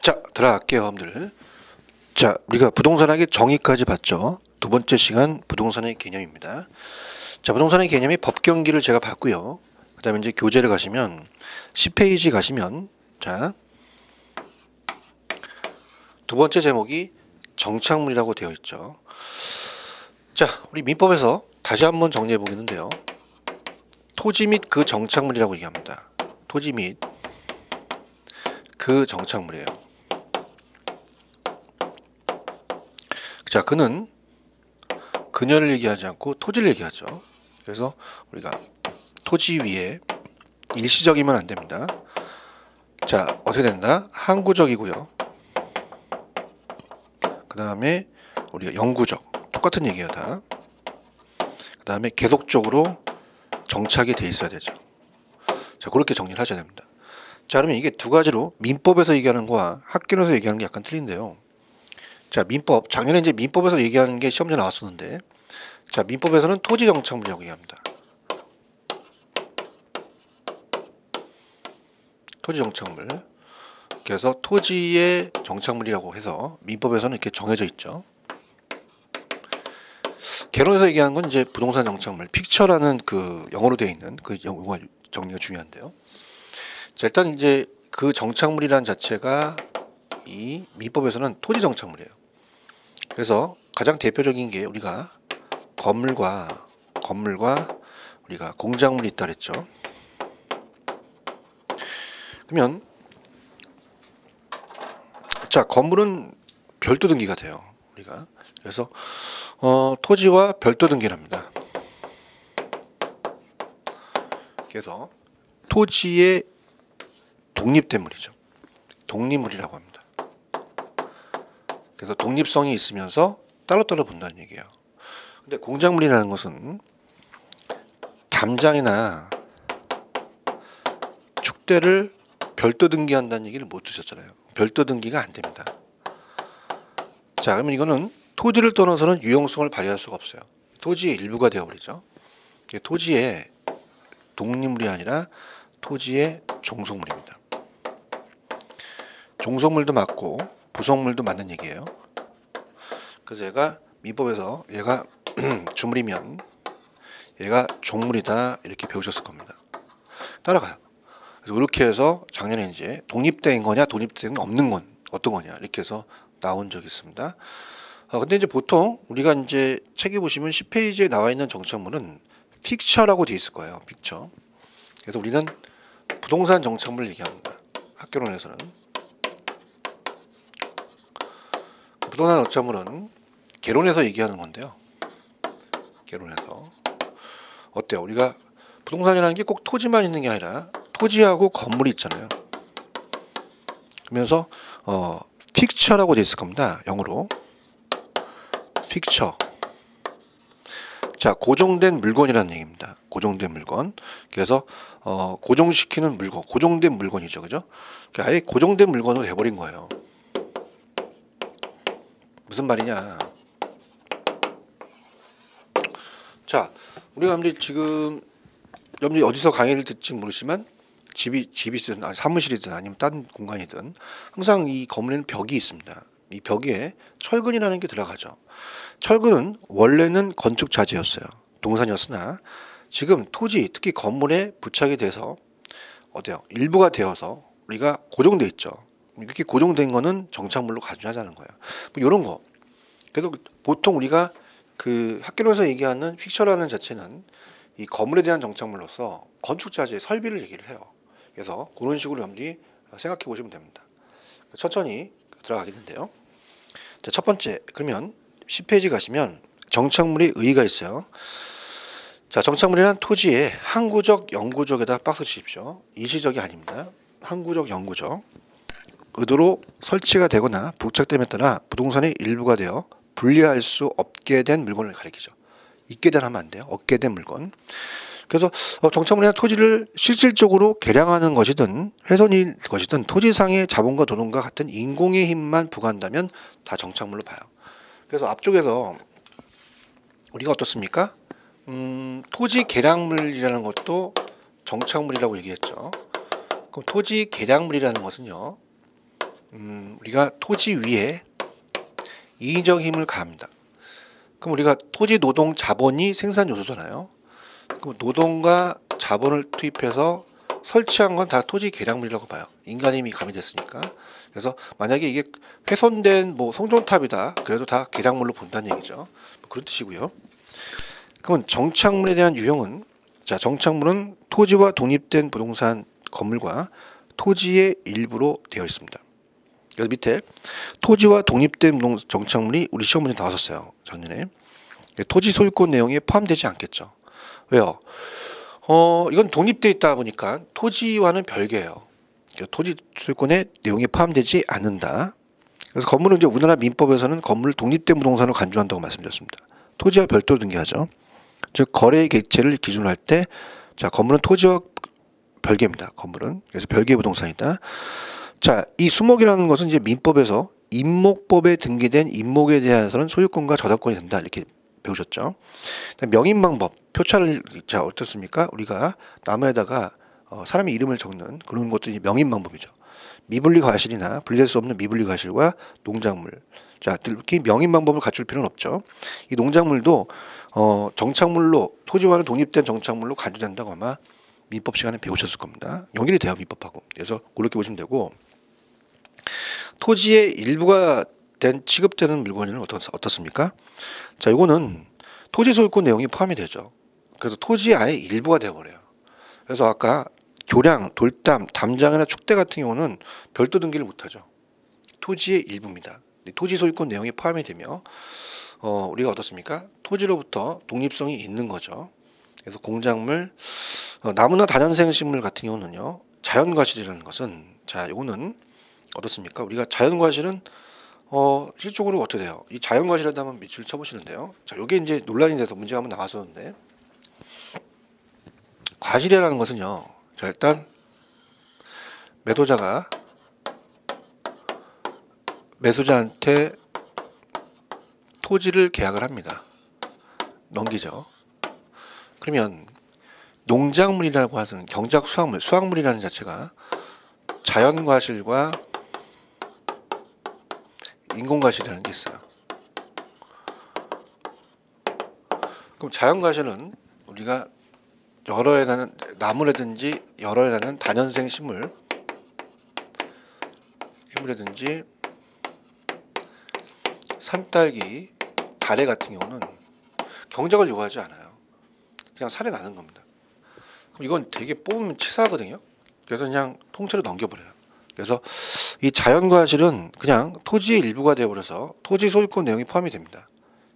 자, 들어갈게요, 여러분들. 자, 우리가 부동산학의 정의까지 봤죠. 두 번째 시간 부동산의 개념입니다. 자, 부동산의 개념이 법경기를 제가 봤고요. 그 다음에 이제 교재를 가시면 10페이지 가시면 자, 두 번째 제목이 정착물이라고 되어 있죠. 자, 우리 민법에서 다시 한번 정리해 보겠는데요. 토지 및 그 정착물이라고 얘기합니다. 토지 및 그 정착물이에요. 자, 그는 그녀를 얘기하지 않고 토지를 얘기하죠. 그래서 우리가 토지 위에 일시적이면 안 됩니다. 자, 어떻게 된다? 항구적이고요. 그 다음에 우리가 영구적, 똑같은 얘기야 다. 그 다음에 계속적으로 정착이 돼 있어야 되죠. 자, 그렇게 정리를 하셔야 됩니다. 자, 그러면 이게 두 가지로 민법에서 얘기하는 거와 학교에서 얘기하는 게 약간 틀린데요. 자, 민법, 작년에 이제 민법에서 얘기하는 게 시험지에 나왔었는데, 자, 민법에서는 토지 정착물이라고 얘기합니다. 토지 정착물. 그래서 토지의 정착물이라고 해서 민법에서는 이렇게 정해져 있죠. 개론에서 얘기하는 건 이제 부동산 정착물, 픽처라는 그 영어로 되어 있는 그 용어 정리가 중요한데요. 자, 일단 이제 그 정착물이라는 자체가 이 민법에서는 토지 정착물이에요. 그래서 가장 대표적인 게 우리가 건물과 우리가 공작물이 있다 그랬죠. 그러면 자, 건물은 별도 등기가 돼요. 우리가 그래서 토지와 별도 등기를 합니다. 그래서 토지의 독립대물이죠. 독립물이라고 합니다. 그래서 독립성이 있으면서 따로따로 본다는 얘기예요. 근데 공작물이라는 것은 담장이나 축대를 별도 등기한다는 얘기를 못 드셨잖아요. 별도 등기가 안 됩니다. 자, 그러면 이거는 토지를 떠나서는 유용성을 발휘할 수가 없어요. 토지의 일부가 되어버리죠. 토지의 독립물이 아니라 토지의 종속물입니다. 종속물도 맞고 부속물도 맞는 얘기예요. 그래서 얘가 민법에서 얘가 주물이면 얘가 종물이다 이렇게 배우셨을 겁니다. 따라가요. 그래서 이렇게 해서 작년에 이제 독립된 거냐 독립된 없는 건 어떤 거냐 이렇게 해서 나온 적이 있습니다. 근데 이제 보통 우리가 이제 책에 보시면 10페이지에 나와 있는 정착물은 픽처라고 되어 있을 거예요. 픽처. 그래서 우리는 부동산 정착물을 얘기합니다. 학교론에서는. 부동산 정착물은 개론에서 얘기하는 건데요. 개론에서. 어때요? 우리가 부동산이라는 게 꼭 토지만 있는 게 아니라 토지하고 건물이 있잖아요. 그러면서 픽처라고 되어 있을 겁니다. 영어로. 픽처. 자, 고정된 물건이라는 얘기입니다. 고정된 물건. 그래서 고정시키는 물건, 고정된 물건이죠, 그죠? 아예 고정된 물건으로 돼버린 거예요. 무슨 말이냐? 자, 우리가 지금 여러분들이 어디서 강의를 듣지 모르지만 집이든 사무실이든 아니면 딴 공간이든 항상 이 건물에는 벽이 있습니다. 이 벽에 철근이라는 게 들어가죠. 철근은 원래는 건축 자재였어요. 동산이었으나 지금 토지 특히 건물에 부착이 돼서 어때요? 일부가 되어서 우리가 고정돼 있죠. 이렇게 고정된 거는 정착물로 가중하자는 거예요. 뭐 이런 거. 그래서 보통 우리가 그 학교에서 얘기하는 픽처라는 자체는 이 건물에 대한 정착물로서 건축 자재 설비를 얘기를 해요. 그래서 그런 식으로 여러분들이 생각해 보시면 됩니다. 천천히 들어가겠는데요. 자, 첫 번째, 그러면 10페이지 가시면 정착물의 의의가 있어요. 자, 정착물이란 토지에 항구적, 영구적에다 박스 치십시오. 일시적이 아닙니다. 항구적, 영구적. 의도로 설치가 되거나 부착됨에 따라 부동산의 일부가 되어 분리할 수 없게 된 물건을 가리키죠. 있게 된 하면 안 돼요. 없게 된 물건. 그래서 정착물이나 토지를 실질적으로 개량하는 것이든 훼손일 것이든 토지상의 자본과 노동과 같은 인공의 힘만 부과한다면 다 정착물로 봐요. 그래서 앞쪽에서 우리가 어떻습니까? 토지 개량물이라는 것도 정착물이라고 얘기했죠. 그럼 토지 개량물이라는 것은요, 우리가 토지 위에 이의적 힘을 가합니다. 그럼 우리가 토지 노동 자본이 생산 요소잖아요. 그럼 노동과 자본을 투입해서 설치한 건 다 토지 계량물이라고 봐요. 인간 힘이 가미됐으니까. 그래서 만약에 이게 훼손된 뭐 송전탑이다, 그래도 다 계량물로 본다는 얘기죠. 그런 뜻이고요. 그러면 정착물에 대한 유형은, 자, 정착물은 토지와 독립된 부동산 건물과 토지의 일부로 되어 있습니다. 그래서 밑에 토지와 독립된 정착물이 우리 시험 문제 나왔었어요, 작년에. 토지 소유권 내용에 포함되지 않겠죠. 왜요? 이건 독립되어 있다 보니까 토지와는 별개예요. 토지 소유권의 내용에 포함되지 않는다. 그래서 건물은 이제 우리나라 민법에서는 건물을 독립된 부동산으로 간주한다고 말씀드렸습니다. 토지와 별도로 등기하죠. 즉 거래의 객체를 기준으로 할 때, 자, 건물은 토지와 별개입니다. 건물은. 그래서 별개 부동산이다. 자, 이 수목이라는 것은 이제 민법에서 임목법에 등기된 임목에 대해서는 소유권과 저당권이 된다, 이렇게 배우셨죠. 명인 방법, 표차를, 자, 어떻습니까? 우리가 나무에다가 사람의 이름을 적는 그런 것들이 명인 방법이죠. 미분리 과실이나 분리될 수 없는 미분리 과실과 농작물. 자, 특히 명인 방법을 갖출 필요는 없죠. 이 농작물도 정착물로, 토지와는 독립된 정착물로 간주된다고 아마 민법 시간에 배우셨을 겁니다. 연결이 돼요, 민법하고. 그래서 그렇게 보시면 되고, 토지의 일부가 취급되는 물건은 어떻습니까? 자, 이거는 토지 소유권 내용이 포함이 되죠. 그래서 토지의 아예 일부가 되어버려요. 그래서 아까 교량, 돌담, 담장이나 축대 같은 경우는 별도 등기를 못하죠. 토지의 일부입니다. 토지 소유권 내용이 포함이 되며 우리가 어떻습니까? 토지로부터 독립성이 있는 거죠. 그래서 공작물, 나무나 다년생 식물 같은 경우는요, 자연과실이라는 것은, 자, 이거는 어떻습니까? 우리가 자연과실은 실질적으로 어떻게 돼요? 이 자연과실에다 한번 밑줄 쳐보시는데요. 자, 이게 이제 논란이 돼서 문제가 한번 나왔었는데, 과실이라는 것은요, 자, 일단 매도자가 매수자한테 토지를 계약을 합니다. 넘기죠. 그러면 농작물이라고 하는 경작 수확물, 수확물이라는 자체가 자연과실과 인공과실이라는 게 있어요. 그럼 자연과실은 우리가 여러 해 나는 나무라든지 여러 해 나는 다년생 식물이라든지 산딸기, 다래 같은 경우는 경작을 요구하지 않아요. 그냥 살에 나는 겁니다. 그럼 이건 되게 뽑으면 치사하거든요. 그래서 그냥 통째로 넘겨버려요. 그래서 이 자연과실은 그냥 토지의 일부가 되어버려서 토지 소유권 내용이 포함이 됩니다.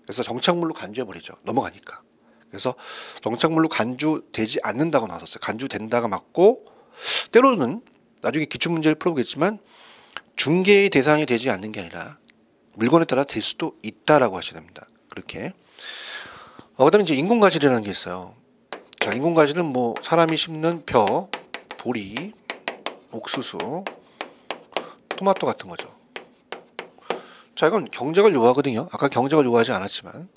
그래서 정착물로 간주해버리죠. 넘어가니까. 그래서 정착물로 간주되지 않는다고 나왔었어요. 간주된다가 맞고, 때로는 나중에 기출문제를 풀어보겠지만 중개의 대상이 되지 않는 게 아니라 물건에 따라 될 수도 있다라고 하셔야 됩니다. 그렇게. 그다음에 이제 인공과실이라는 게 있어요. 자, 인공과실은 뭐 사람이 심는 벼, 보리, 옥수수, 토마토 같은 거죠. 자, 이건 경작을 요구하거든요. 아까 경작을 요구하지 않았지만,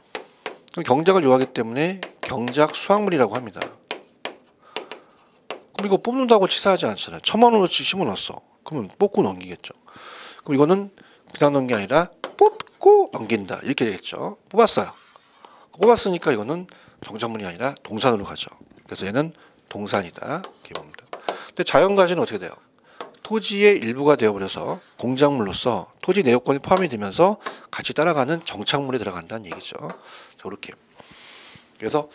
경작을 요구하기 때문에 경작 수확물이라고 합니다. 그럼 이거 뽑는다고 치사하지 않잖아요. 1,000만 원어치 심어놨어. 그러면 뽑고 넘기겠죠. 그럼 이거는 그냥 넘긴 게 아니라 뽑고 넘긴다, 이렇게 되겠죠. 뽑았어요. 뽑았으니까 이거는 정착물이 아니라 동산으로 가죠. 그래서 얘는 동산이다, 이렇게 봅니다. 근데 자연과실은 어떻게 돼요? 토지의 일부가 되어버려서 공작물로서 토지 내역권이 포함이 되면서 같이 따라가는 정착물에 들어간다는 얘기죠. 저렇게. 그래서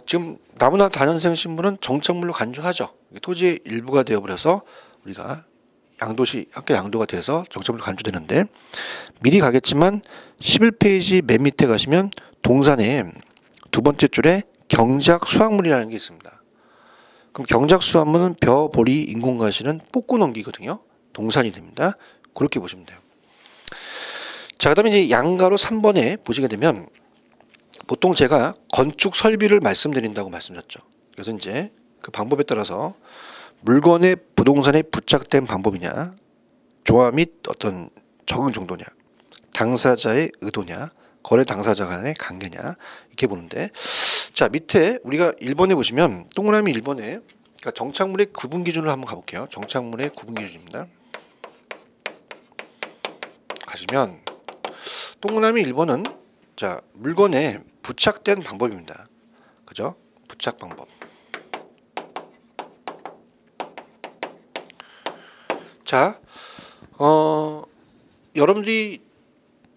지금 나무나 다년생 식물은 정착물로 간주하죠. 토지의 일부가 되어버려서 우리가 양도시 학교 양도가 돼서 정착물로 간주되는데, 미리 가겠지만 11페이지 맨 밑에 가시면 동산에 두 번째 줄에 경작 수확물이라는 게 있습니다. 그럼 경작 수확물은 벼, 보리, 인공과실은 뽑고 넘기거든요. 동산이 됩니다. 그렇게 보시면 돼요. 자, 그다음에 이제 양가로 3번에 보시게 되면 보통 제가 건축 설비를 말씀드린다고 말씀드렸죠. 그래서 이제 그 방법에 따라서 물건의 부동산에 부착된 방법이냐, 조화 및 어떤 적응 정도냐, 당사자의 의도냐, 거래 당사자 간의 관계냐, 이렇게 보는데, 자, 밑에 우리가 1번에 보시면 동그라미 1번에, 그러니까 정착물의 구분 기준을 한번 가볼게요. 정착물의 구분 기준입니다. 가시면 동그라미 1번은 자 물건에 부착된 방법입니다. 그죠? 부착 방법. 자, 여러분들이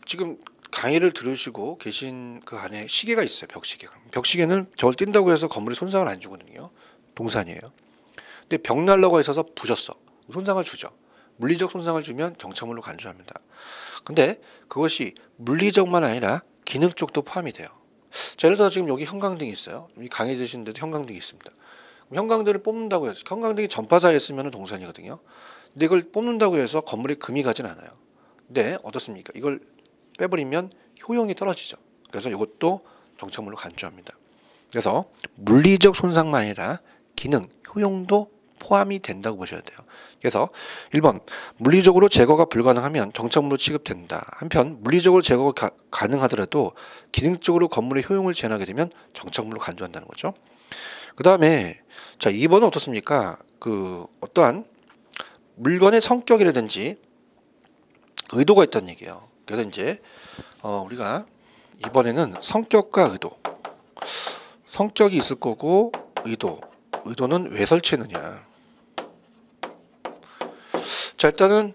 지금 강의를 들으시고 계신 그 안에 시계가 있어요. 벽시계가. 벽시계는 저걸 뛴다고 해서 건물에 손상을 안 주거든요. 동산이에요. 근데 벽 난로가 있어서 부셨어. 손상을 주죠. 물리적 손상을 주면 정착물로 간주합니다. 근데 그것이 물리적만 아니라 기능 쪽도 포함이 돼요. 자, 예를 들어 지금 여기 형광등이 있어요. 이 강의 드시는데도 형광등이 있습니다. 형광등을 뽑는다고 해서 형광등이 전파사에 있으면 동산이거든요. 근데 이걸 뽑는다고 해서 건물에 금이 가진 않아요. 근데 어떻습니까? 이걸 빼버리면 효용이 떨어지죠. 그래서 이것도 정착물로 간주합니다. 그래서 물리적 손상만 아니라 기능, 효용도 포함이 된다고 보셔야 돼요. 그래서 1번 물리적으로 제거가 불가능하면 정착물로 취급된다. 한편 물리적으로 제거가 가능하더라도 기능적으로 건물의 효용을 제한하게 되면 정착물로 간주한다는 거죠. 그 다음에 자 2번은 어떻습니까? 그 어떠한 물건의 성격이라든지 의도가 있다는 얘기예요. 그래서 이제 우리가 이번에는 성격과 의도, 성격이 있을 거고 의도는 왜 설치했느냐. 자 일단은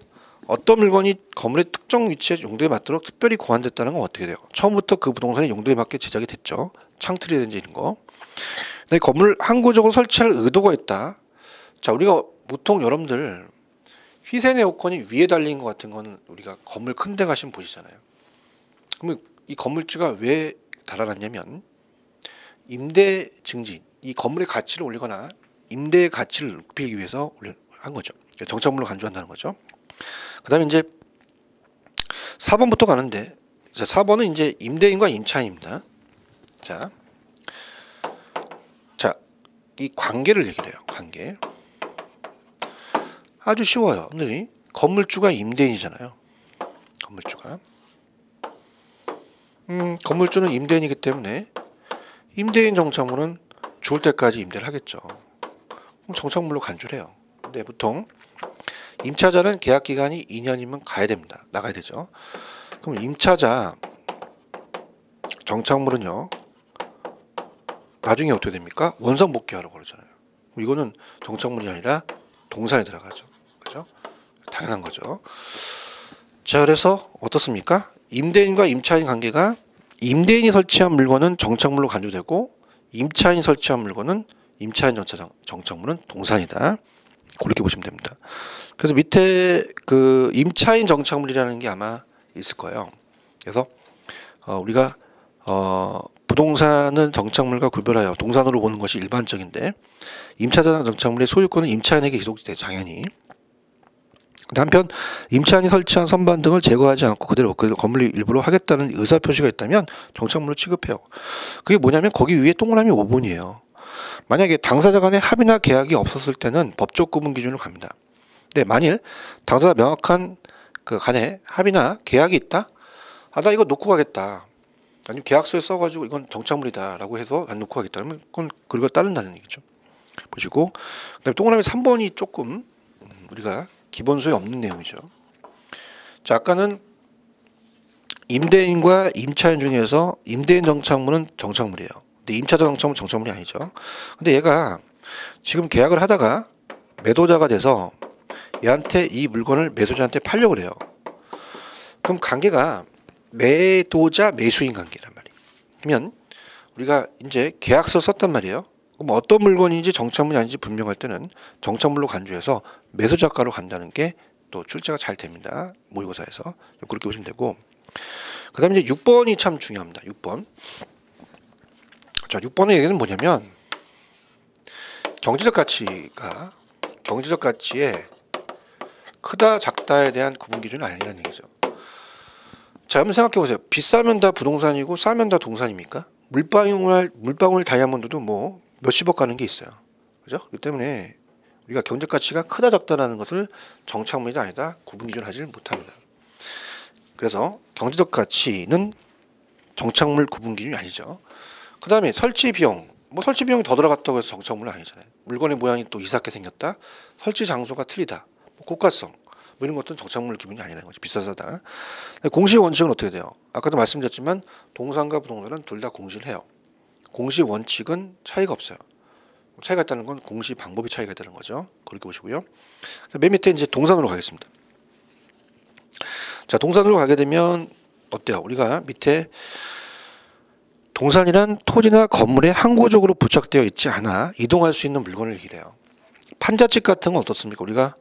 어떤 물건이 건물의 특정 위치에 용도에 맞도록 특별히 고안됐다는 건 어떻게 돼요? 처음부터 그 부동산의 용도에 맞게 제작이 됐죠. 창틀이라든지 이런 거. 근데 건물 항구적으로 설치할 의도가 있다. 자 우리가 보통 여러분들 휘센 에어컨이 위에 달린 것 같은 건 우리가 건물 큰 데 가시면 보시잖아요. 그러면 이 건물주가 왜 달아놨냐면 임대 증진, 이 건물의 가치를 올리거나 임대의 가치를 높이기 위해서 한 거죠. 정착물로 간주한다는 거죠. 그 다음에 이제 4번부터 가는데 자 4번은 이제 임대인과 임차인입니다. 자, 이 관계를 얘기를 해요. 관계. 아주 쉬워요. 근데 건물주가 임대인이잖아요. 건물주가. 건물주는 임대인이기 때문에 임대인 정착물은 죽을 때까지 임대를 하겠죠. 그럼 정착물로 간주를 해요. 근데 보통 임차자는 계약 기간이 2년이면 가야 됩니다. 나가야 되죠. 그럼 임차자 정착물은요. 나중에 어떻게 됩니까? 원상 복귀하라고 그러잖아요. 이거는 정착물이 아니라 동산에 들어가죠. 그죠? 당연한 거죠. 자, 그래서 어떻습니까? 임대인과 임차인 관계가 임대인이 설치한 물건은 정착물로 간주되고 임차인이 설치한 물건은 임차인 정착물은 동산이다. 그렇게 보시면 됩니다. 그래서 밑에 그 임차인 정착물이라는 게 아마 있을 거예요. 그래서 우리가 부동산은 정착물과 구별하여 동산으로 보는 것이 일반적인데 임차자나 정착물의 소유권은 임차인에게 기속되죠. 당연히. 한편 임차인이 설치한 선반 등을 제거하지 않고 그대로 건물 일부로 하겠다는 의사표시가 있다면 정착물로 취급해요. 그게 뭐냐면 거기 위에 동그라미 5번이에요. 만약에 당사자 간의 합의나 계약이 없었을 때는 법적 구분 기준으로 갑니다. 근데 만일 당사자 명확한 그 간에 합의나 계약이 있다? 아, 나 이거 놓고 가겠다. 아니면 계약서에 써가지고 이건 정착물이다 라고 해서 안 놓고 가겠다. 그러면 그건 그걸 따른다는 얘기죠. 보시고 그다음에 동그라미 3번이 조금 우리가 기본소에 없는 내용이죠. 자, 아까는 임대인과 임차인 중에서 임대인 정착물은 정착물이에요. 근데 임차자 정착물은 정착물이 아니죠. 근데 얘가 지금 계약을 하다가 매도자가 돼서 얘한테 이 물건을 매수자한테 팔려고 그래요. 그럼 관계가 매도자 매수인 관계란 말이에요. 그러면 우리가 이제 계약서 썼단 말이에요. 그럼 어떤 물건인지 정착물이 아닌지 분명할 때는 정착물로 간주해서 매수자가로 간다는 게 또 출제가 잘 됩니다. 모의고사에서 그렇게 보시면 되고, 그 다음에 이제 6번이 참 중요합니다. 6번. 자, 6번의 얘기는 뭐냐면 경제적 가치에 크다 작다에 대한 구분 기준은 아니라는 얘기죠. 자, 한번 생각해 보세요. 비싸면 다 부동산이고 싸면 다 동산입니까? 물방울 다이아몬드도 뭐 몇십억 가는 게 있어요. 그죠? 그렇기 때문에 우리가 경제적 가치가 크다 작다라는 것을 정착물이 아니다 구분 기준을 하지 못합니다. 그래서 경제적 가치는 정착물 구분 기준이 아니죠. 그 다음에 설치 비용. 뭐 설치 비용이 더 들어갔다고 해서 정착물은 아니잖아요. 물건의 모양이 또 이상하게 생겼다. 설치 장소가 틀리다. 뭐 고가성. 뭐 이런 것들은 정착물 기분이 아니라는 거지. 비싸서다. 공시 원칙은 어떻게 돼요? 아까도 말씀드렸지만 동산과 부동산은 둘 다 공시를 해요. 공시 원칙은 차이가 없어요. 차이가 있다는 건 공시 방법이 차이가 있다는 거죠. 그렇게 보시고요. 맨 밑에 이제 동산으로 가겠습니다. 자, 동산으로 가게 되면 어때요? 우리가 밑에 동산이란 토지나 건물에 항구적으로 부착되어 있지 않아 이동할 수 있는 물건을 얘기해요. 판자집 같은 건 어떻습니까? 우리가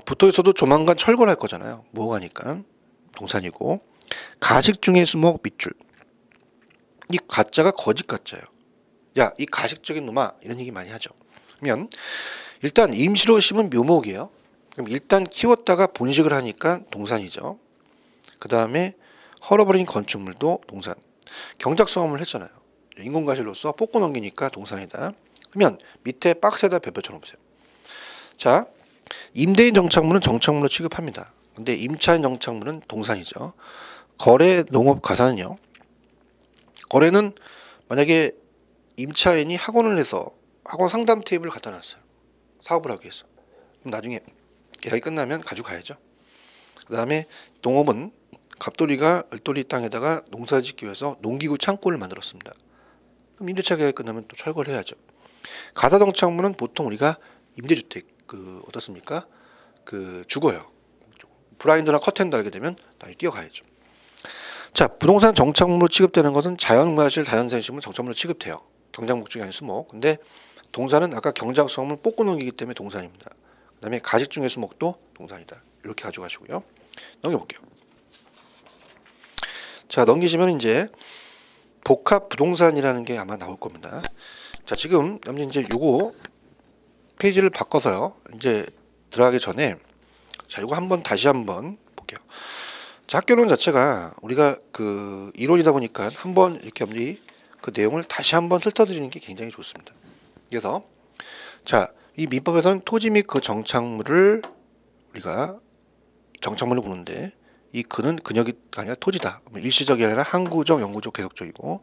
붙어 있어도 조만간 철거를 할 거잖아요. 무허가니까 동산이고, 가식 중의 수목 밑줄. 이 가짜가 거짓 가짜예요. 야, 이 가식적인 놈아, 이런 얘기 많이 하죠. 그러면 일단 임시로 심은 묘목이에요. 그럼 일단 키웠다가 본식을 하니까 동산이죠. 그 다음에 헐어버린 건축물도 동산. 경작수험을 했잖아요. 인공가실로서 뽑고 넘기니까 동산이다. 그러면 밑에 박스에다 별표처럼 보세요. 자, 임대인 정착물은 정착물로 취급합니다. 근데 임차인 정착물은 동산이죠. 거래 농업 가사는요. 거래는 만약에 임차인이 학원을 내서 학원 상담 테이블을 갖다 놨어요. 사업을 하기 위해서. 그럼 나중에 계약이 끝나면 가져가야죠. 그 다음에 농업은 갑돌이가 을돌이 땅에다가 농사 짓기 위해서 농기구 창고를 만들었습니다. 그럼 임대차 계약이 끝나면 또 철거를 해야죠. 가사정착물은 보통 우리가 임대주택 어떻습니까? 죽어요. 블라인드나 커튼 달게 되면 다시 뛰어가야죠. 자, 부동산 정착물로 취급되는 것은 자연과실, 자연생식물 정착물로 취급돼요. 경작 목적이 아닌 수목. 근데 동산은 아까 경작 수목을 뽑고 넘기기 때문에 동산입니다. 그 다음에 가식 중의 수목도 동산이다. 이렇게 가져가시고요. 넘겨볼게요. 자, 넘기시면 이제 복합 부동산이라는 게 아마 나올 겁니다. 자, 지금 이제 요거 페이지를 바꿔서요. 이제 들어가기 전에 자, 이거 다시 한번 볼게요. 자, 학교론 자체가 우리가 이론이다 보니까 한번 이렇게 그 내용을 다시 한번 훑어드리는 게 굉장히 좋습니다. 그래서 자, 이 민법에서는 토지 및 그 정착물을 우리가 정착물로 보는데, 이 그는 근역이 아니라 토지다. 일시적이 아니라 항구적, 영구적, 계속적이고,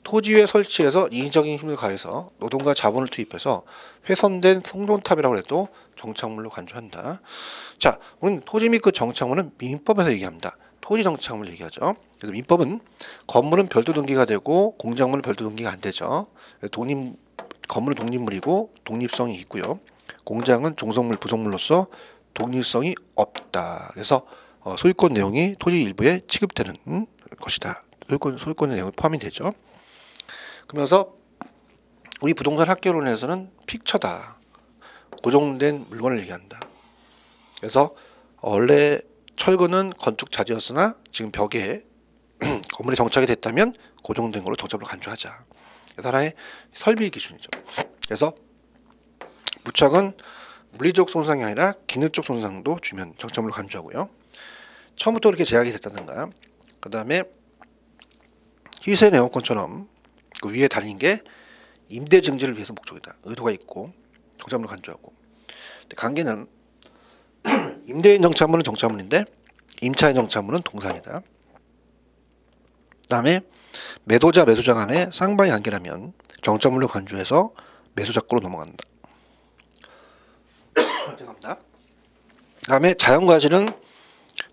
토지 위에 설치해서 인위적인 힘을 가해서 노동과 자본을 투입해서 훼손된 송돈탑이라고 해도 정착물로 간주한다. 자, 우리는 토지 및 그 정착물은 민법에서 얘기합니다. 토지 정착물 얘기하죠. 그래서 민법은 건물은 별도 등기가 되고 공작물은 별도 등기가 안 되죠. 건물은 독립물이고 독립성이 있고요. 공장은 종속물, 부속물로서 독립성이 없다. 그래서 소유권 내용이 토지 일부에 취급되는 것이다. 소유권의 내용이 포함이 되죠. 그러면서 우리 부동산 학개론에서는 픽처다. 고정된 물건을 얘기한다. 그래서 원래 철거는 건축 자재였으나 지금 벽에 건물이 정착이 됐다면 고정된 걸로 정착으로 간주하자. 그래서 하나의 설비 기준이죠. 그래서 부착은 물리적 손상이 아니라 기능적 손상도 주면 정착물로 간주하고요. 처음부터 그렇게 제약이 됐다든가, 그 다음에 시세 내용권처럼 그 위에 달린 게 임대 증지를 위해서 목적이다. 의도가 있고 정착물로 간주하고. 관계는 임대인 정착물은 정착물인데 임차인 정착물은 동산이다. 그 다음에 매도자 매수자 간의 쌍방이 관계라면 정착물로 간주해서 매수자권으로 넘어간다. 죄송합니다. 그 다음에 자연과실은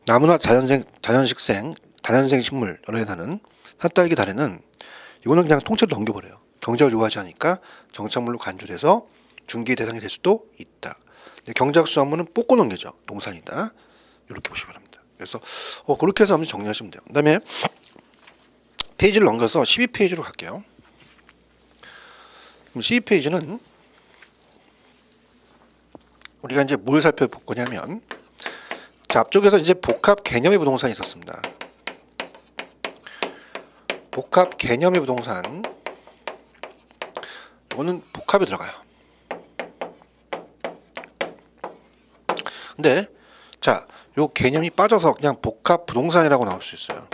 나무나 자연식생, 다연생 식물 여러 개 나는 산딸기 다래는 이거는 그냥 통째로 넘겨버려요. 경작을 요구하지 않으니까 정착물로 간주돼서 중개 대상이 될 수도 있다. 경작수화물은 뽑고 넘겨져. 동산이다. 이렇게 보시면 합니다. 그래서 그렇게 해서 한번 정리하시면 돼요. 그 다음에 페이지를 넘겨서 12페이지로 갈게요. 그럼 12페이지는 우리가 이제 뭘 살펴볼 거냐면, 자, 앞쪽에서 이제 복합 개념의 부동산이 있었습니다. 복합 개념의 부동산, 이거는 복합에 들어가요. 근데 자, 요 개념이 빠져서 그냥 복합 부동산이라고 나올 수 있어요.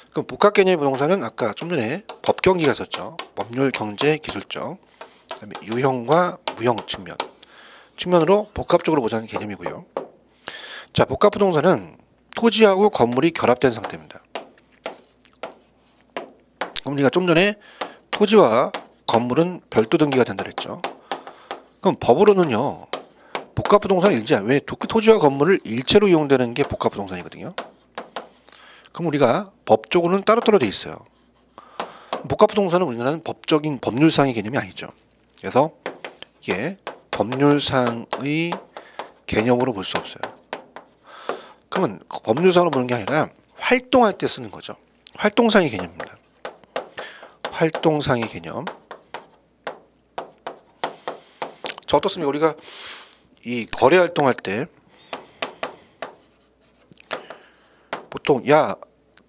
그럼 복합 개념의 부동산은 아까 좀 전에 법경기가 있었죠. 법률, 경제, 기술적, 그다음에 유형과 무형 측면으로 복합적으로 보자는 개념이고요. 자, 복합 부동산은 토지하고 건물이 결합된 상태입니다. 그럼 우리가 좀 전에 토지와 건물은 별도 등기가 된다 그랬죠. 그럼 법으로는요, 복합부동산 일자. 왜 토지와 건물을 일체로 이용되는 게 복합부동산이거든요. 그럼 우리가 법적으로는 따로따로 돼 있어요. 복합부동산은 우리나라는 법적인 법률상의 개념이 아니죠. 그래서 이게 법률상의 개념으로 볼 수 없어요. 그러면 법률상으로 보는 게 아니라 활동할 때 쓰는 거죠. 활동상의 개념입니다. 활동상의 개념. 자, 어떻습니까? 우리가 이 거래 활동할 때 보통 야,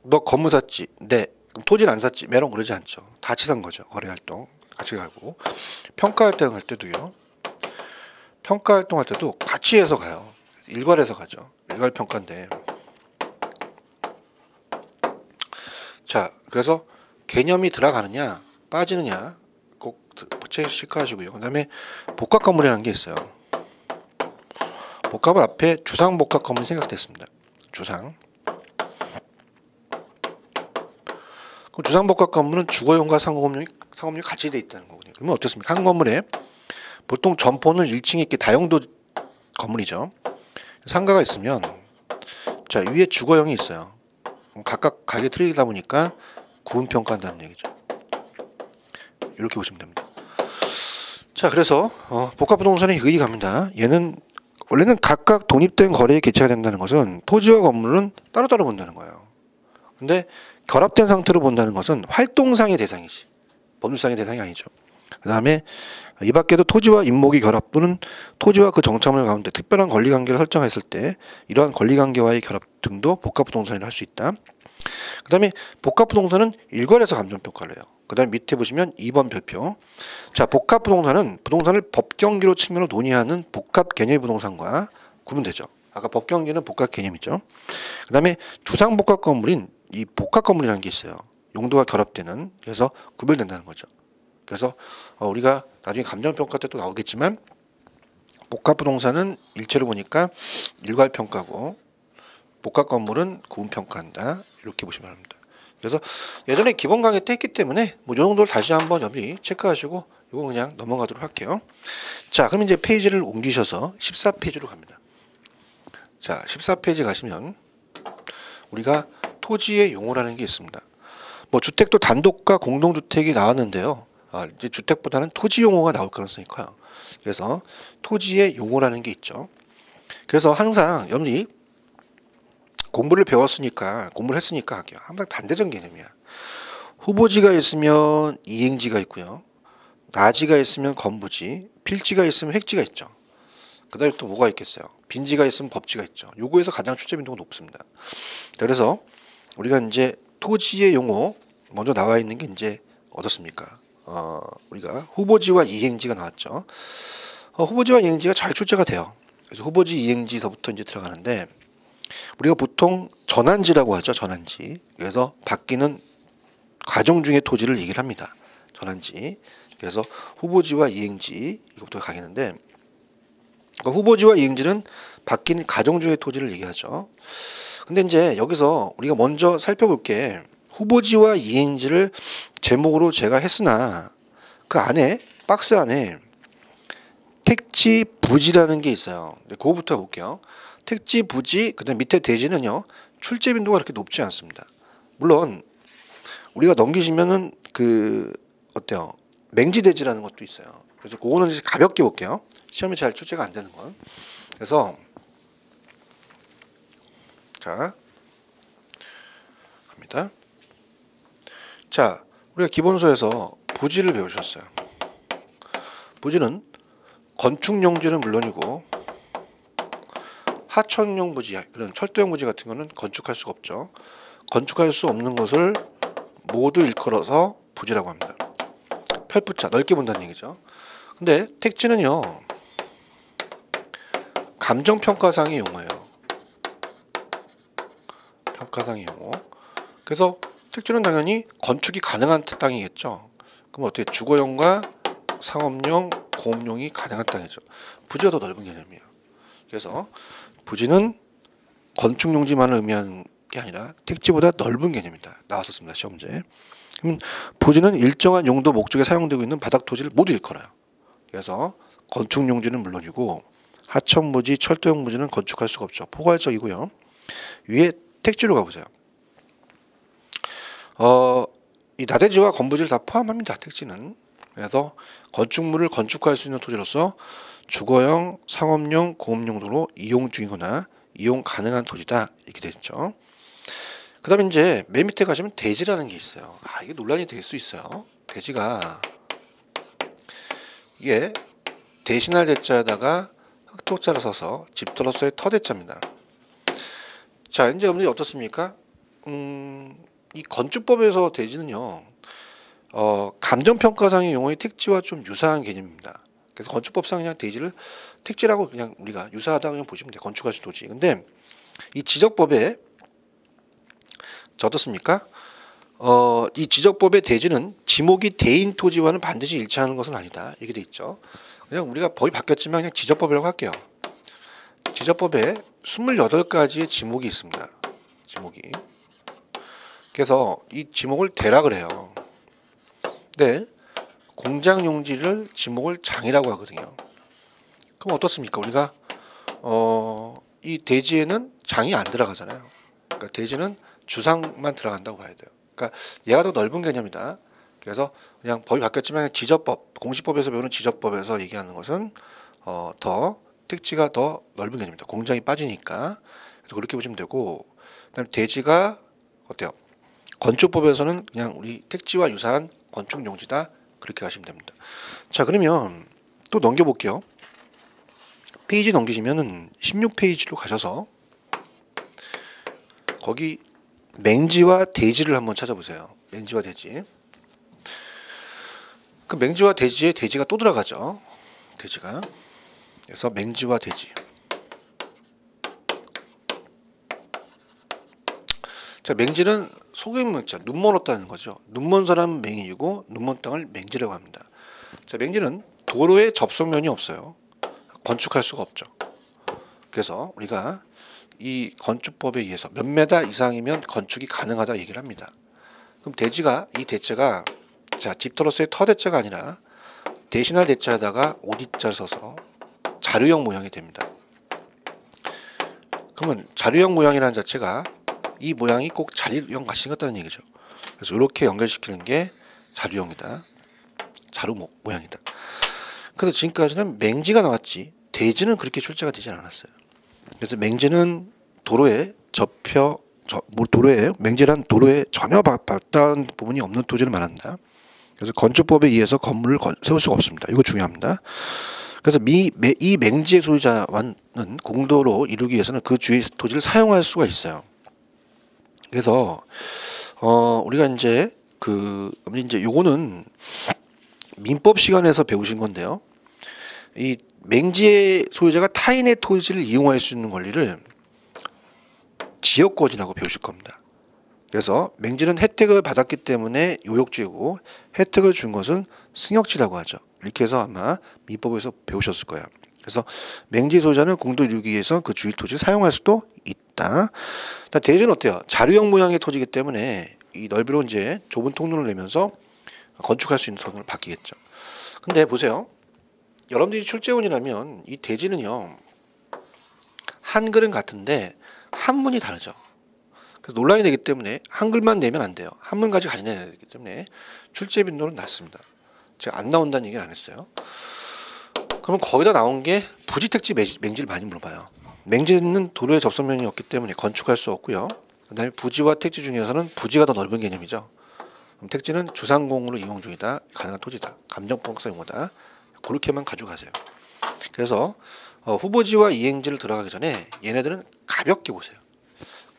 너 건물 샀지? 네. 그럼 토지는 안 샀지? 매번 그러지 않죠. 같이 산 거죠. 거래 활동 같이 가고 평가 활동 할 때도요. 평가 활동할 때도 같이 해서 가요. 일괄해서 가죠. 일괄 평가인데. 자, 그래서 개념이 들어가느냐 빠지느냐 꼭 체크하시고요. 그다음에 복합 건물이라는 게 있어요. 복합은 앞에 주상 복합 건물이 생각됐습니다. 주상. 그럼 주상 복합 건물은 주거용과 상업용이 같이 돼 있다는 거거든요. 그러면 어떻습니까? 한 건물에 보통 점포는 1층에 있게 다용도 건물이죠. 상가가 있으면 자, 위에 주거용이 있어요. 각각 가게 틀리다 보니까 구분 평가한다는 얘기죠. 이렇게 보시면 됩니다. 자, 그래서 복합부동산의 의의 갑니다. 얘는 원래는 각각 독립된 거래에 개체가 된다는 것은 토지와 건물은 따로따로 본다는 거예요. 근데 결합된 상태로 본다는 것은 활동상의 대상이지 법률상의 대상이 아니죠. 그 다음에 이 밖에도 토지와 임목의 결합 또는 토지와 그 정착물 가운데 특별한 권리관계를 설정했을 때 이러한 권리관계와의 결합 등도 복합부동산이라 할 수 있다. 그 다음에 복합부동산은 일괄해서 감정평가를 해요. 그 다음에 밑에 보시면 2번 별표. 자, 복합부동산은 부동산을 법경기로 측면으로 논의하는 복합 개념의 부동산과 구분되죠. 아까 법경기는 복합 개념이죠. 그 다음에 주상복합 건물인 이 복합 건물이라는 게 있어요. 용도가 결합되는. 그래서 구별된다는 거죠. 그래서 우리가 나중에 감정평가 때 또 나오겠지만 복합부동산은 일체로 보니까 일괄평가고 복합 건물은 구분평가한다. 이렇게 보시면 합니다. 그래서 예전에 기본 강의 때 했기 때문에 뭐 이 정도를 다시 한번 여기 체크하시고 이거 그냥 넘어가도록 할게요. 자, 그럼 이제 페이지를 옮기셔서 14페이지로 갑니다. 자, 14페이지 가시면 우리가 토지의 용어라는 게 있습니다. 뭐 주택도 단독과 공동주택이 나왔는데요. 이제 주택보다는 토지 용어가 나올 가능성이 커요. 그래서 토지의 용어라는 게 있죠. 그래서 항상 여러분이 공부를 했으니까 할게요. 항상 반대적 개념이야. 후보지가 있으면 이행지가 있고요. 나지가 있으면 건부지, 필지가 있으면 획지가 있죠. 그 다음에 또 뭐가 있겠어요? 빈지가 있으면 법지가 있죠. 요거에서 가장 출제 빈도가 높습니다. 그래서 우리가 이제 토지의 용어 먼저 나와 있는 게 이제 어떻습니까? 우리가 후보지와 이행지가 나왔죠. 후보지와 이행지가 잘 출제가 돼요. 그래서 후보지 이행지서부터 이제 들어가는데 우리가 보통 전환지라고 하죠. 전환지. 그래서 바뀌는 과정 중의 토지를 얘기를 합니다. 전환지. 그래서 후보지와 이행지 이것부터 가겠는데 그러니까 후보지와 이행지는 바뀌는 과정 중의 토지를 얘기하죠. 근데 이제 여기서 우리가 먼저 살펴볼 게 후보지와 이행지를 제목으로 제가 했으나 그 안에 박스 안에 택지 부지라는 게 있어요. 그거부터 볼게요. 택지 부지 그다음 밑에 대지는요 출제 빈도가 그렇게 높지 않습니다. 물론 우리가 넘기시면은 그 어때요? 맹지 대지라는 것도 있어요. 그래서 그거는 이제 가볍게 볼게요. 시험에 잘 출제가 안 되는 건. 그래서 자 갑니다. 자, 우리가 기본서에서 부지를 배우셨어요. 부지는 건축용지는 물론이고 하천용 부지, 그런 철도용 부지 같은 거는 건축할 수가 없죠. 건축할 수 없는 것을 모두 일컬어서 부지라고 합니다. 펼붙자, 넓게 본다는 얘기죠. 근데 택지는요, 감정평가상의 용어예요. 평가상의 용어. 그래서 택지는 당연히 건축이 가능한 땅이겠죠. 그럼 어떻게 주거용과 상업용, 공업용이 가능한 땅이죠. 부지가 더 넓은 개념이에요. 그래서 부지는 건축용지만을 의미하는 게 아니라 택지보다 넓은 개념이다. 나왔었습니다. 시험제. 그럼 부지는 일정한 용도 목적에 사용되고 있는 바닥 토지를 모두 일컬어요. 그래서 건축용지는 물론이고 하천부지, 철도형 부지는 건축할 수가 없죠. 포괄적이고요. 위에 택지로 가보세요. 이 나대지와 건부지를 다 포함합니다. 택지는. 그래서 건축물을 건축할 수 있는 토지로서 주거용, 상업용, 공업용도로 이용 중이거나 이용 가능한 토지다 이렇게 됐죠. 그 다음에 이제 맨 밑에 가시면 대지라는 게 있어요. 이게 논란이 될 수 있어요. 대지가 이게 대신할 대자에다가 흑토자를 써서 집터로서의 터대자입니다. 자, 이제 여러분들이 어떻습니까? 이 건축법에서 대지는요, 감정평가상의 용어의 택지와 좀 유사한 개념입니다. 그래서 건축법상 그냥 대지를 택지라고 그냥 우리가 유사하다 그냥 보시면 돼요. 건축할 수 도지. 근데 이 지적법에 어떻습니까? 이 지적법의 대지는 지목이 대인 토지와는 반드시 일치하는 것은 아니다. 이렇게 돼 있죠. 그냥 우리가 법이 바뀌었지만 그냥 지적법이라고 할게요. 지적법에 28가지의 지목이 있습니다. 지목이. 그래서 이 지목을 대락을 해요. 근데 공장 용지를 지목을 장이라고 하거든요. 그럼 어떻습니까? 우리가 이 대지에는 장이 안 들어가잖아요. 그러니까 대지는 주상만 들어간다고 봐야 돼요. 그러니까 얘가 더 넓은 개념이다. 그래서 그냥 법이 바뀌었지만 지적법, 공시법에서 배우는 지적법에서 얘기하는 것은 더 택지가 더 넓은 개념입니다. 공장이 빠지니까. 그래서 그렇게 보시면 되고, 그다음에 대지가 어때요? 건축법에서는 그냥 우리 택지와 유사한 건축 용지다. 그렇게 하시면 됩니다. 자, 그러면 또 넘겨볼게요. 페이지 넘기시면은 16페이지로 가셔서 거기 맹지와 대지를 한번 찾아보세요. 맹지와 대지. 그 맹지와 대지에 대지가 또 들어가죠. 대지가. 그래서 맹지와 대지. 자, 맹지는 속임문자, 눈먼 없다는 거죠. 눈먼 사람은 맹이고 눈먼 땅을 맹지라고 합니다. 자, 맹지는 도로에 접속면이 없어요. 건축할 수가 없죠. 그래서 우리가 이 건축법에 의해서 몇 메다 이상이면 건축이 가능하다 얘기를 합니다. 그럼 대지가 이 대자가 자 집터로서의 터대자가 아니라 대신할 대자에다가 오디자를 써서 자류형 모양이 됩니다. 그러면 자류형 모양이라는 자체가 이 모양이 꼭 자류형 같이 생겼다는 얘기죠. 그래서 이렇게 연결시키는 게 자류형이다. 자루 모양이다. 그래서 지금까지는 맹지가 나왔지 대지는 그렇게 출제가 되지 않았어요. 그래서 맹지는 도로에 맹지란 도로에 전혀 맞닿은 부분이 없는 토지를 말한다. 그래서 건축법에 의해서 건물을 세울 수가 없습니다. 이거 중요합니다. 그래서 이 맹지의 소유자와는 공도로 이루기 위해서는 그 주의 토지를 사용할 수가 있어요. 그래서 우리가 이제 요거는 민법 시간에서 배우신 건데요. 이 맹지의 소유자가 타인의 토지를 이용할 수 있는 권리를 지역권이라고 배우실 겁니다. 그래서 맹지는 혜택을 받았기 때문에 요역지고 혜택을 준 것은 승역지라고 하죠. 이렇게 해서 아마 민법에서 배우셨을 거예요. 그래서 맹지 소유자는 공도 이루기 위해서 그 주위 토지를 사용할 수도 있다. 대지는 어때요? 자류형 모양의 토지이기 때문에 이 넓이로 이제 좁은 통로를 내면서 건축할 수 있는 통로를 바뀌겠죠. 근데 보세요. 여러분들이 출제원이라면 이 대지는요. 한글은 같은데 한문이 다르죠. 그래서 논란이 되기 때문에 한글만 내면 안 돼요. 한문까지 가져내야 되기 때문에 출제 빈도는 낮습니다. 제가 안 나온다는 얘기는 안 했어요. 그러면 거기다 나온 게 부지택지 맹지를 많이 물어봐요. 맹지는 도로에 접선면이 없기 때문에 건축할 수 없고요. 그다음에 부지와 택지 중에서는 부지가 더 넓은 개념이죠. 그럼 택지는 주상공으로 이용 중이다. 가능한 토지다. 감정평가 용어다. 그렇게만 가져가세요. 그래서 후보지와 이행지를 들어가기 전에 얘네들은 가볍게 보세요.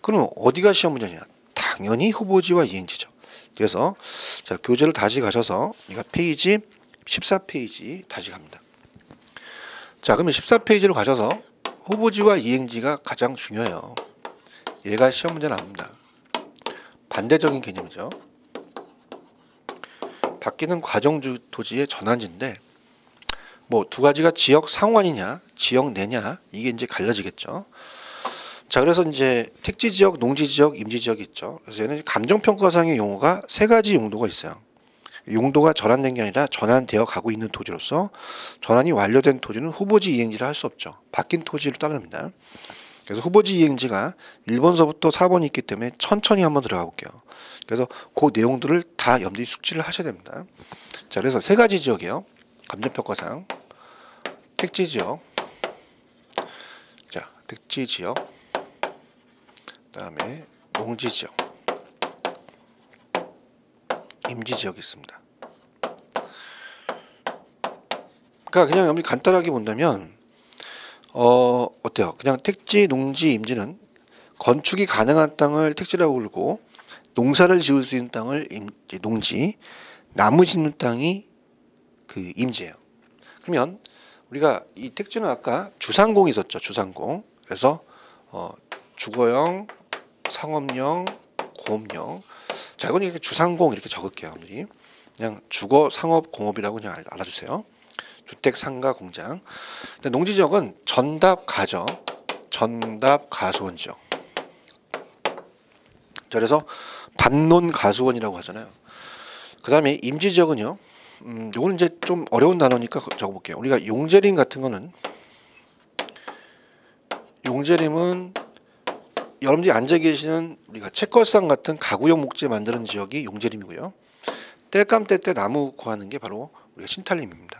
그럼 어디가 시험 문제냐? 당연히 후보지와 이행지죠. 그래서 자 교재를 다시 가셔서 우리가 페이지 14페이지 다시 갑니다. 자 그러면 14페이지로 가셔서 후보지와 이행지가 가장 중요해요. 얘가 시험 문제 나옵니다. 반대적인 개념이죠. 바뀌는 과정주 토지의 전환지인데 뭐 두 가지가 지역 상환이냐 지역 내냐 이게 이제 갈려지겠죠. 자 그래서 이제 택지 지역, 농지 지역, 임지 지역이 있죠. 그래서 얘는 감정평가상의 용어가 세 가지 용도가 있어요. 용도가 전환된 게 아니라 전환되어 가고 있는 토지로서 전환이 완료된 토지는 후보지 이행지를 할 수 없죠. 바뀐 토지로 따릅니다. 그래서 후보지 이행지가 1번서부터 4번이 있기 때문에 천천히 한번 들어가 볼게요. 그래서 그 내용들을 다 염두에 숙지를 하셔야 됩니다. 자, 그래서 세 가지 지역이에요. 감정평가상 택지 지역, 자, 택지 지역, 그다음에 농지 지역, 임지 지역이 있습니다. 그러니까 그냥 여기 간단하게 본다면 어때요? 그냥 택지, 농지, 임지는 건축이 가능한 땅을 택지라고 부르고 농사를 지을 수 있는 땅을 농지, 나무 심는 땅이 그 임지예요. 그러면 우리가 이 택지는 아까 주상공이 있었죠. 주상공. 그래서 주거용, 상업용, 공업용. 자, 이건 이렇게 주상공 이렇게 적을게요. 그냥 주거, 상업, 공업이라고 그냥 알아주세요. 주택, 상가, 공장. 농지 지역은 전답, 가죠. 전답, 가수원 지역. 자, 그래서 반론 가수원이라고 하잖아요. 그 다음에 임지 지역은요. 요거는 이제 좀 어려운 단어니까 적어볼게요. 우리가 용재림 같은 거는, 용재림은 여러분들이 앉아 계시는 우리가 채권상 같은 가구용 목재 만드는 지역이 용재림이고요. 땔감 뗄 때 나무 구하는 게 바로 우리가 신탈림입니다.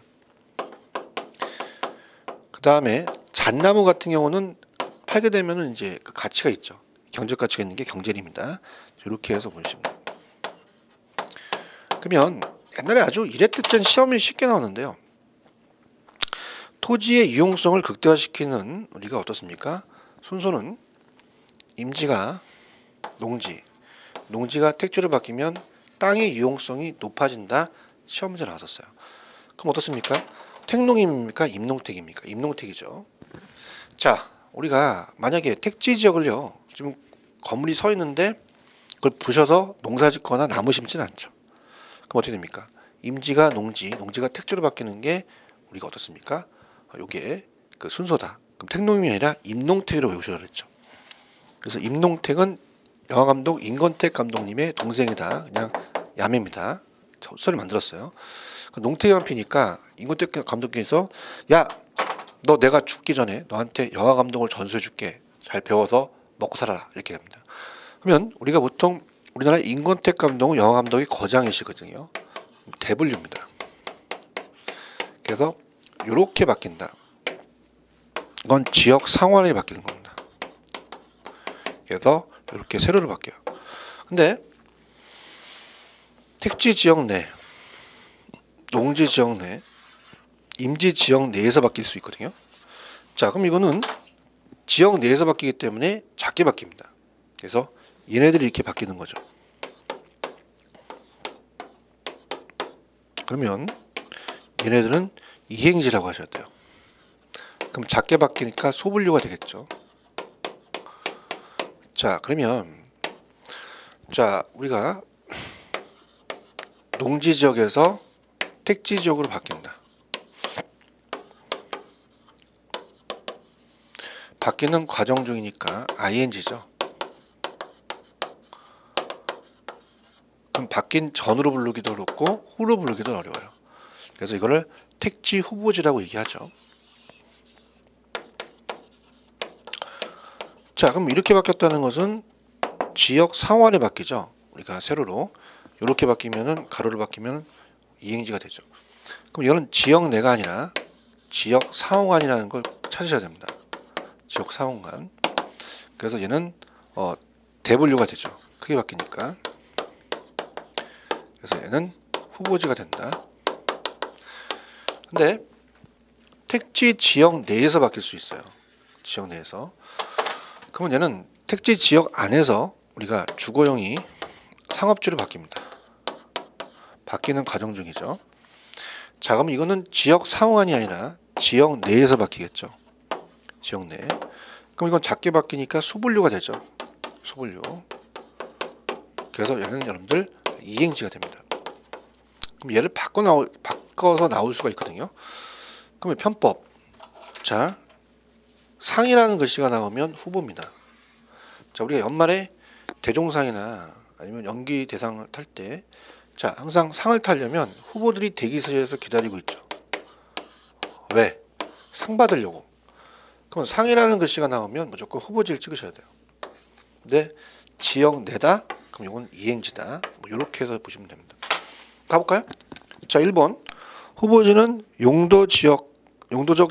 그 다음에 잣나무 같은 경우는 팔게 되면은 이제 그 가치가 있죠. 경제적 가치가 있는 게 경재림이다. 이렇게 해서 보시면 돼요. 그러면 옛날에 아주 이랬듯한 시험이 쉽게 나오는데요. 토지의 유용성을 극대화시키는 우리가 어떻습니까? 순서는 임지가 농지, 농지가 택지로 바뀌면 땅의 유용성이 높아진다. 시험 문제 나왔었어요. 그럼 어떻습니까? 택농임입니까? 임농택입니까? 임농택이죠. 자, 우리가 만약에 택지 지역을요, 지금 건물이 서 있는데 그걸 부셔서 농사 짓거나 나무 심지는 않죠. 그럼 어떻게 됩니까? 임지가 농지, 농지가 택지로 바뀌는 게 우리가 어떻습니까? 요게 그 순서다. 그럼 택농임이 아니라 임농택이라고 외우셔야 했죠. 그래서 임농택은 영화감독 임건택 감독님의 동생이다. 그냥 야매입니다. 소설 만들었어요. 농택만 피니까 임건택 감독님께서 야, 너 내가 죽기 전에 너한테 영화 감독을 전수해줄게. 잘 배워서 먹고 살아라. 이렇게 합니다. 그러면 우리가 보통 우리나라 임건택 감독은 영화 감독이 거장이시거든요. 대분류입니다. 그래서 이렇게 바뀐다. 이건 지역 상환이 바뀌는 겁니다. 그래서 이렇게 세로로 바뀌어요. 근데 택지 지역 내, 농지 지역 내, 임지 지역 내에서 바뀔 수 있거든요. 자, 그럼 이거는 지역 내에서 바뀌기 때문에 작게 바뀝니다. 그래서 얘네들이 이렇게 바뀌는 거죠. 그러면 얘네들은 이행지라고 하셔야 돼요. 그럼 작게 바뀌니까 소분류가 되겠죠. 자, 그러면 자, 우리가 농지 지역에서 택지 지역으로 바뀐다. 바뀌는 과정 중이니까 ing죠. 그럼 바뀐 전으로 부르기도 어렵고 후로 부르기도 어려워요. 그래서 이거를 택지 후보지라고 얘기하죠. 자, 그럼 이렇게 바뀌었다는 것은 지역 상환이 바뀌죠. 우리가 세로로 이렇게 바뀌면은 가로로 바뀌면 이행지가 되죠. 그럼 이거는 지역 내가 아니라 지역 상호간이라는 걸 찾으셔야 됩니다. 지역 상호간. 그래서 얘는 대분류가 되죠. 크게 바뀌니까. 그래서 얘는 후보지가 된다. 근데 택지 지역 내에서 바뀔 수 있어요. 지역 내에서. 그러면 얘는 택지 지역 안에서 우리가 주거용이 상업지로 바뀝니다. 바뀌는 과정 중이죠. 자, 그럼 이거는 지역 상호간이 아니라 지역 내에서 바뀌겠죠. 지역 내. 그럼 이건 작게 바뀌니까 소분류가 되죠. 소분류. 그래서 얘는 여러분들 이행지가 됩니다. 그럼 얘를 바꿔서 나올 수가 있거든요. 그러면 편법. 자, 상이라는 글씨가 나오면 후보입니다. 자, 우리가 연말에 대종상이나 아니면 연기 대상을 탈 때 자, 항상 상을 타려면 후보들이 대기실에서 기다리고 있죠. 왜? 상 받으려고. 그럼 상이라는 글씨가 나오면 무조건 후보지를 찍으셔야 돼요. 근데 지역 내다? 그럼 이건 이행지다. 뭐 이렇게 해서 보시면 됩니다. 가볼까요? 자, 1번. 후보지는 용도적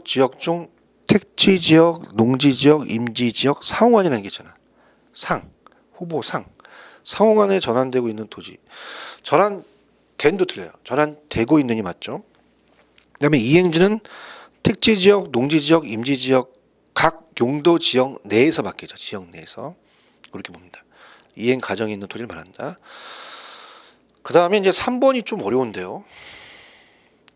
지역 중 택지 지역, 농지 지역, 임지 지역, 상호간이라는 게 있잖아. 상, 후보 상. 상호간에 전환되고 있는 토지. 전환된도 틀려요. 전환되고 있는이 맞죠. 그 다음에 이행지는 택지 지역, 농지 지역, 임지 지역, 각 용도 지역 내에서 바뀌죠. 지역 내에서. 그렇게 봅니다. 이행 과정에 있는 토지를 말한다. 그 다음에 이제 3번이 좀 어려운데요.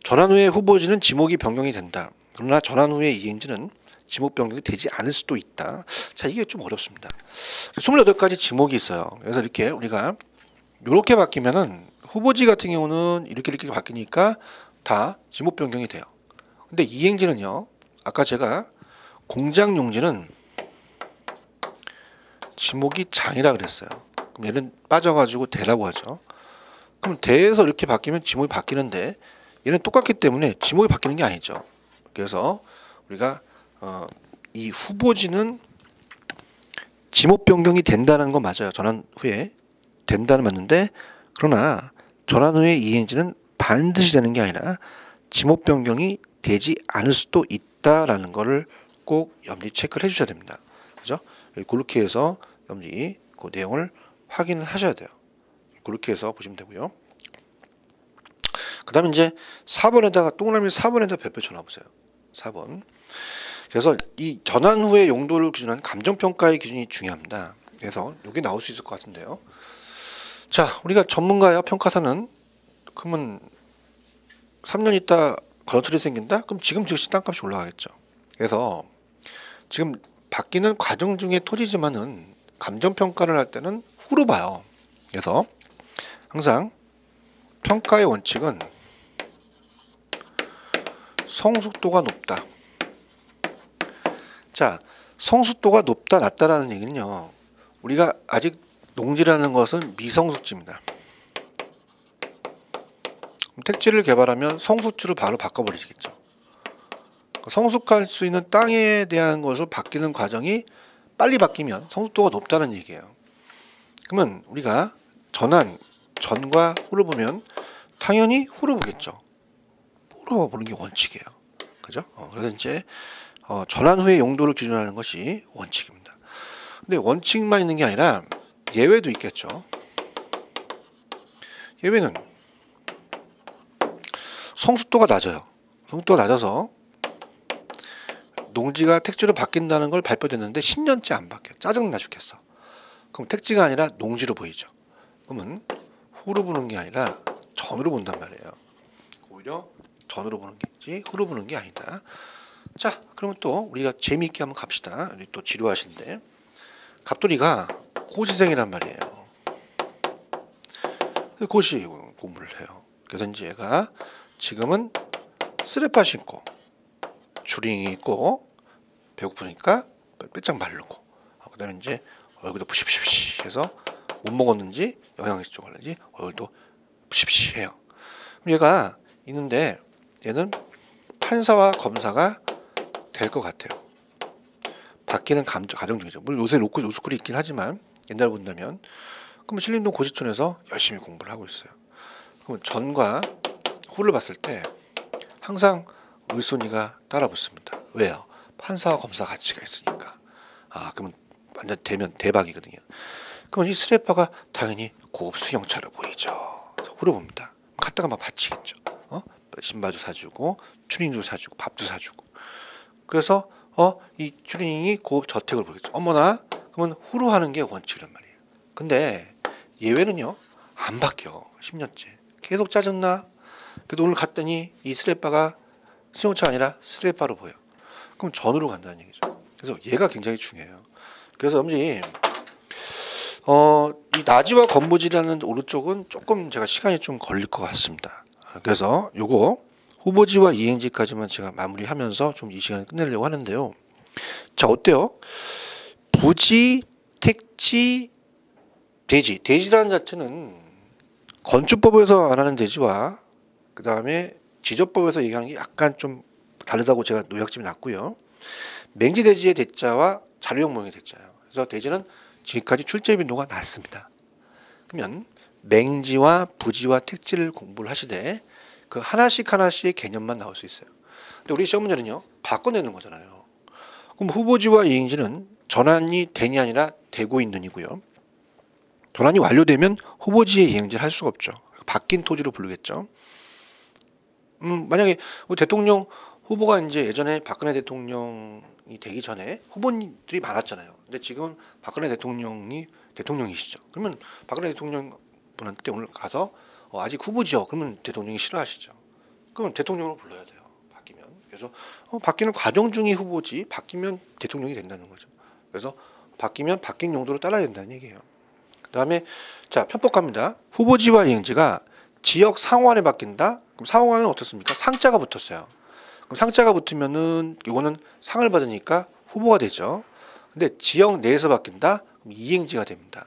전환 후에 후보지는 지목이 변경이 된다. 그러나 전환 후에 이행지는 지목 변경이 되지 않을 수도 있다. 자, 이게 좀 어렵습니다. 28가지 지목이 있어요. 그래서 이렇게 우리가 이렇게 바뀌면은 후보지 같은 경우는 이렇게 바뀌니까 다 지목 변경이 돼요. 근데 이행지는요. 아까 제가 공장 용지는 지목이 장이라 그랬어요. 그럼 얘는 빠져가지고 대라고 하죠. 그럼 대에서 이렇게 바뀌면 지목이 바뀌는데 얘는 똑같기 때문에 지목이 바뀌는 게 아니죠. 그래서 우리가 이 후보지는 지목 변경이 된다는 건 맞아요. 전환 후에 된다는 맞는데 그러나 전환 후에 이행지는 반드시 되는 게 아니라 지목 변경이 되지 않을 수도 있다라는 거를 꼭 염리 체크를 해주셔야 됩니다. 그죠? 그렇게 해서 염리 그 내용을 확인을 하셔야 돼요. 그렇게 해서 보시면 되고요. 그 다음에 이제 4번에다가 동그라미 4번에다 별표 쳐놔보세요. 4번. 그래서 이 전환 후의 용도를 기준한 감정평가의 기준이 중요합니다. 그래서 여기 나올 수 있을 것 같은데요. 자, 우리가 전문가야 평가사는 그러면 3년 있다 건설이 생긴다? 그럼 지금 즉시 땅값이 올라가겠죠. 그래서 지금 바뀌는 과정 중에 토지지만은 감정평가를 할 때는 후로 봐요. 그래서 항상 평가의 원칙은 성숙도가 높다. 자, 성숙도가 높다 낮다라는 얘기는요. 우리가 아직 농지라는 것은 미성숙지입니다. 택지를 개발하면 성숙지로 바로 바꿔버리시겠죠. 성숙할 수 있는 땅에 대한 것으로 바뀌는 과정이 빨리 바뀌면 성숙도가 높다는 얘기예요. 그러면 우리가 전과 후를 보면 당연히 후를 보겠죠. 후로 보는 게 원칙이에요. 그죠? 그래서 이제 전환 후의 용도를 기준하는 것이 원칙입니다. 근데 원칙만 있는 게 아니라 예외도 있겠죠. 예외는 성숙도가 낮아요. 성숙도가 낮아서 농지가 택지로 바뀐다는 걸 발표됐는데 10년째 안 바뀌어요. 짜증나 죽겠어. 그럼 택지가 아니라 농지로 보이죠. 그러면 후로 보는 게 아니라 전으로 본단 말이에요. 오히려 전으로 보는 게지 후로 보는 게 아니다. 자, 그러면 또 우리가 재미있게 한번 갑시다. 우리 또 지루하신데 갑돌이가 고시생이란 말이에요. 고시 공부를 해요. 그래서 이제 얘가 지금은 쓰레빠 신고 주링이 있고 배고프니까 빼짝 마르고 그다음에 이제 얼굴도 부시부시 해서 못 먹었는지 영양소 걸는지 얼굴도 부시부시해요. 그럼 얘가 있는데 얘는 판사와 검사가 될 것 같아요. 바뀌는 가정 중이죠. 물론 요새 로스쿨이 있긴 하지만 옛날 본다면 그럼 신림동 고시촌에서 열심히 공부를 하고 있어요. 그럼 전과 후를 봤을 때 항상 을순위가 따라 붙습니다. 왜요? 판사와 검사 가치가 있으니까. 그러면 완전 되면 대박이거든요. 그러면 이 스레파가 당연히 고급 수영차로 보이죠. 후를 봅니다. 갔다가 막 바치겠죠. 신발도 사주고 추리닝도 사주고 밥도 사주고. 그래서 이 추리닝이 고급 저택을 보겠죠. 어머나, 그러면 후로 하는 게 원칙이란 말이에요. 근데 예외는요 안 바뀌어. 10년째 계속 짜증나. 그래도 오늘 갔더니 이 스레빠가 수용차가 아니라 스레빠로 보여. 그럼 전으로 간다는 얘기죠. 그래서 얘가 굉장히 중요해요. 그래서 엄지 이 나지와 건부지라는 오른쪽은 조금 제가 시간이 좀 걸릴 것 같습니다. 그래서 요거 후보지와 이행지까지만 제가 마무리하면서 좀 이 시간을 끝내려고 하는데요. 자, 어때요? 부지, 택지, 대지. 대지라는 자체는 건축법에서 말하는 대지와 그 다음에 지적법에서 얘기하는 게 약간 좀 다르다고 제가 요약집에 놨고요. 맹지대지의 대자와 자료형 모형의 대자예요. 그래서 대지는 지금까지 출제 빈도가 낮습니다. 그러면 맹지와 부지와 택지를 공부를 하시되 그 하나씩 하나씩의 개념만 나올 수 있어요. 근데 우리 시험 문제는요, 바꿔내는 거잖아요. 그럼 후보지와 이행지는 전환이 되니 아니라 되고 있는이고요. 전환이 완료되면 후보지의 이행지를 할 수가 없죠. 바뀐 토지로 부르겠죠. 만약에 우리 대통령 후보가 이제 예전에 박근혜 대통령이 되기 전에 후보들이 많았잖아요. 근데 지금 박근혜 대통령이 대통령이시죠. 그러면 박근혜 대통령 분한테 오늘 가서 아직 후보죠. 그러면 대통령이 싫어하시죠. 그러면 대통령으로 불러야 돼요. 바뀌면. 그래서 바뀌는 과정 중이 후보지 바뀌면 대통령이 된다는 거죠. 그래서 바뀌면 바뀐 용도로 따라야 된다는 얘기예요. 그다음에 자, 편법합니다. 후보지와 이행지가 지역 상호간에 바뀐다. 그럼 상호간은 어떻습니까? 상자가 붙었어요. 그럼 상자가 붙으면은 이거는 상을 받으니까 후보가 되죠. 근데 지역 내에서 바뀐다. 그럼 이행지가 됩니다.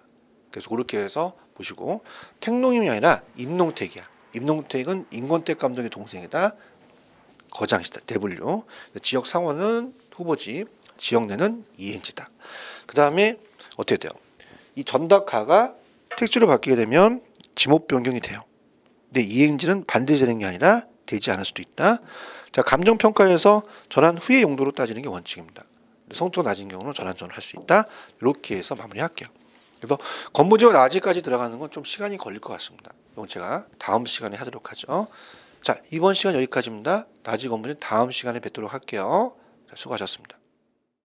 그래서 그렇게 해서 보시고 택농임이 아니라 임농택이야. 임농택은 인권택 감독의 동생이다. 거장시다. 대분류. 지역 상호는 후보지, 지역 내는 이행지다. 그 다음에 어떻게 돼요? 이 전dak가가 택지로 바뀌게 되면 지목 변경이 돼요. 근데 이행지는 반드시 되는 게 아니라 되지 않을 수도 있다. 자, 감정평가에서 전환 후의 용도로 따지는 게 원칙입니다. 성적이 낮은 경우는 전환전을 할 수 있다. 이렇게 해서 마무리할게요. 그래서 건부지와 나지까지 들어가는 건 좀 시간이 걸릴 것 같습니다. 이건 제가 다음 시간에 하도록 하죠. 자, 이번 시간 여기까지입니다. 나지 건부지 다음 시간에 뵙도록 할게요. 자, 수고하셨습니다.